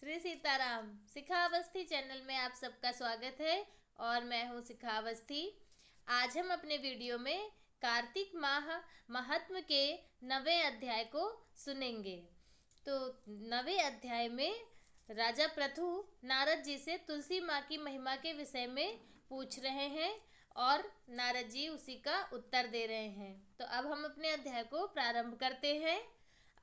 Shri Sitaram. शिखावस्थी channel में आप सबका स्वागत है और मैं हूँ शिखावस्थी। आज हम अपने वीडियो में कार्तिक माह महात्म के 9वें अध्याय को सुनेंगे। तो 9वें अध्याय में राजा पृथु नारद जी से तुलसी माँ की महिमा के विषय में पूछ रहे हैं और नारद जी उसी का उत्तर दे रहे हैं। तो अब हम अपने अध्याय को प्रारंभ करते हैं।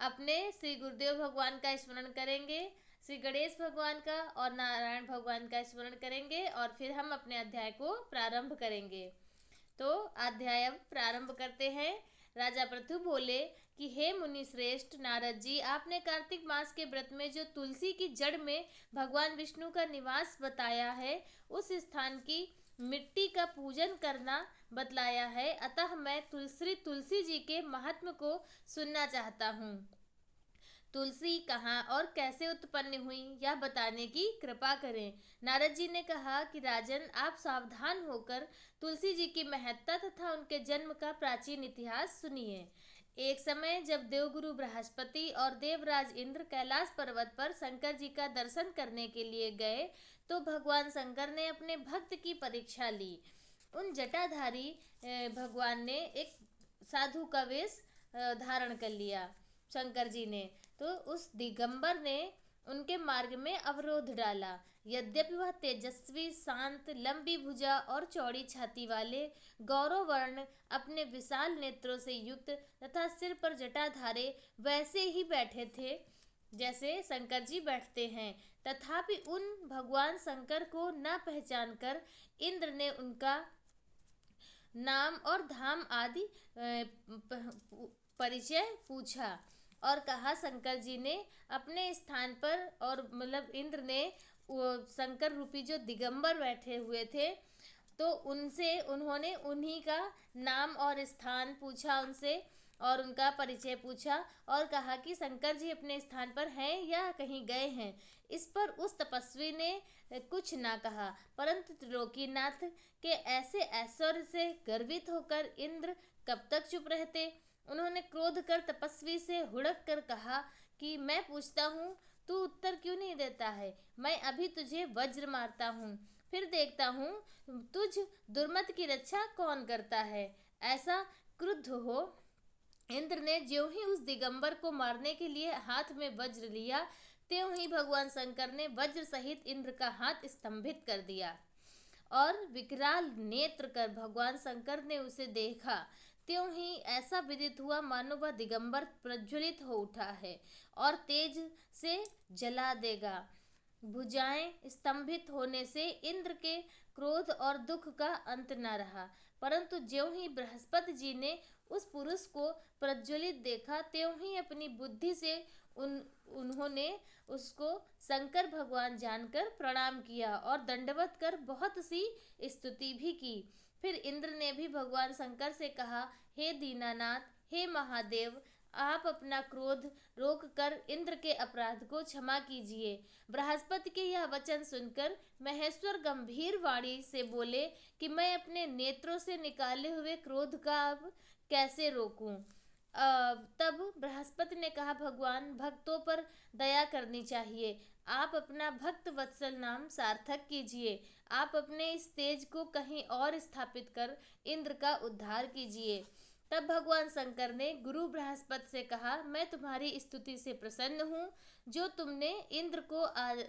अपने श्री गुरुदेव भगवान का स्मरण करेंगे, श्री गणेश भगवान का और नारायण भगवान का स्मरण करेंगे और फिर हम अपने अध्याय को प्रारंभ करेंगे। तो अध्याय अब प्रारंभ करते हैं। राजा पृथु बोले कि हे मुनि श्रेष्ठ नारद जी, आपने कार्तिक मास के व्रत में जो तुलसी की जड़ में भगवान विष्णु का निवास बताया है, उस स्थान की मिट्टी का पूजन करना बतलाया है। अतः मैं तुलसी जी के महात्म को सुनना चाहता हूँ। तुलसी कहाँ और कैसे उत्पन्न हुई, यह बताने की कृपा करें। नारद जी ने कहा कि राजन, आप सावधान होकर तुलसी जी की महत्ता तथा उनके जन्म का प्राचीन इतिहास सुनिए। एक समय जब देवगुरु बृहस्पति और देवराज इंद्र कैलाश पर्वत पर शंकर जी का दर्शन करने के लिए गए, तो भगवान शंकर ने अपने भक्त की परीक्षा ली। उन जटाधारी भगवान ने एक साधु का वेश धारण कर लिया। शंकर जी ने तो उस दिगंबर ने उनके मार्ग में अवरोध डाला। यद्यपि वह तेजस्वी, शांत, लंबी भुजा और चौड़ी छाती वाले, गौरव वर्ण, अपने विशाल नेत्रों से युक्त तथा सिर पर जटाधारे वैसे ही बैठे थे जैसे शंकर जी बैठते हैं, तथापि उन भगवान शंकर को न पहचानकर इंद्र ने उनका नाम और धाम आदि परिचय पूछा और कहा। शंकर जी ने अपने स्थान पर और मतलब इंद्र ने वो शंकर रूपी जो दिगंबर बैठे हुए थे, तो उन्होंने उन्हीं का नाम और स्थान पूछा उनसे और उनका परिचय पूछा और कहा कि शंकर जी अपने स्थान पर हैं या कहीं गए हैं। इस पर उस तपस्वी ने कुछ ना कहा, परंतु त्रिलोकीनाथ के ऐसे ऐश्वर्य से गर्वित होकर इंद्र कब तक चुप रहते। उन्होंने क्रोध कर तपस्वी से हुड़क कर कहा कि मैं पूछता हूँ, तू उत्तर क्यों नहीं देता है? मैं अभी तुझे वज्र मारता हूँ, फिर देखता हूँ तुझ दुर्मत की रक्षा कौन करता है। ऐसा क्रुद्ध हो इंद्र ने ज्यों ही उस दिगंबर को मारने के लिए हाथ में वज्र लिया, त्यों ही भगवान शंकर ने वज्र सहित इंद्र का हाथ स्तंभित कर दिया और विकराल नेत्र कर भगवान शंकर ने उसे देखा। त्यों ही ऐसा विदित हुआ मानो वह दिगंबर प्रज्वलित हो उठा है और तेज से जला देगा। भुजाएं स्तंभित होने से इंद्र के क्रोध और दुख का अंत न रहा, परंतु ज्यों ही बृहस्पति जी ने उस पुरुष को प्रज्वलित देखा, त्यों ही अपनी बुद्धि से उन्होंने उसको शंकर भगवान जानकर प्रणाम किया और दंडवत कर बहुत सी स्तुति भी की। फिर इंद्र ने भी भगवान शंकर से कहा, हे दीनानाथ, हे महादेव, आप अपना क्रोध रोक कर इंद्र के अपराध को क्षमा कीजिए। बृहस्पति के यह वचन सुनकर महेश्वर गंभीर वाणी से बोले कि मैं अपने नेत्रों से निकाले हुए क्रोध का अब कैसे रोकूं। तब बृहस्पति ने कहा, भगवान, भक्तों पर दया करनी चाहिए। आप अपना भक्त वत्सल नाम सार्थक कीजिए। आप अपने इस तेज को कहीं और स्थापित कर इंद्र का उद्धार कीजिए। तब भगवान शंकर ने गुरु बृहस्पति से कहा, मैं तुम्हारी स्तुति से प्रसन्न हूँ, जो तुमने इंद्र को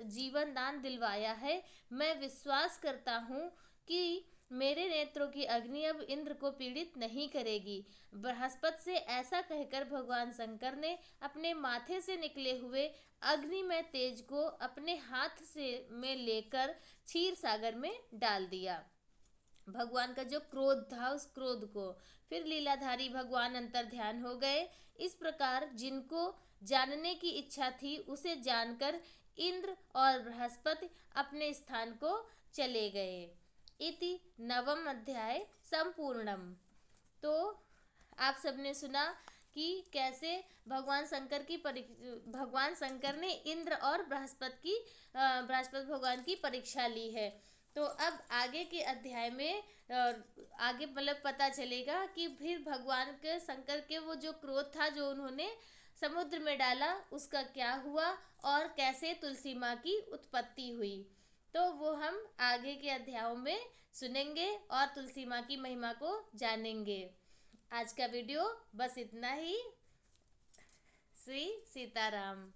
जीवन दान दिलवाया है। मैं विश्वास करता हूँ कि मेरे नेत्रों की अग्नि अब इंद्र को पीड़ित नहीं करेगी। बृहस्पति से ऐसा कहकर भगवान शंकर ने अपने माथे से निकले हुए अग्निमय तेज को अपने हाथ से में लेकर क्षीर सागर में डाल दिया। भगवान का जो क्रोध था, उस क्रोध को फिर लीलाधारी भगवान अंतर ध्यान हो गए। इस प्रकार जिनको जानने की इच्छा थी, उसे जानकर इंद्र और बृहस्पति अपने स्थान को चले गए। इति नवम अध्याय संपूर्णम। तो आप सबने सुना कि कैसे भगवान शंकर ने इंद्र और बृहस्पति भगवान की परीक्षा ली है। तो अब आगे के अध्याय में आगे मतलब पता चलेगा कि फिर भगवान के शंकर के वो जो क्रोध था, जो उन्होंने समुद्र में डाला उसका क्या हुआ और कैसे तुलसी माँ की उत्पत्ति हुई, तो वो हम आगे के अध्यायों में सुनेंगे और तुलसी माँ की महिमा को जानेंगे। आज का वीडियो बस इतना ही। श्री सीताराम।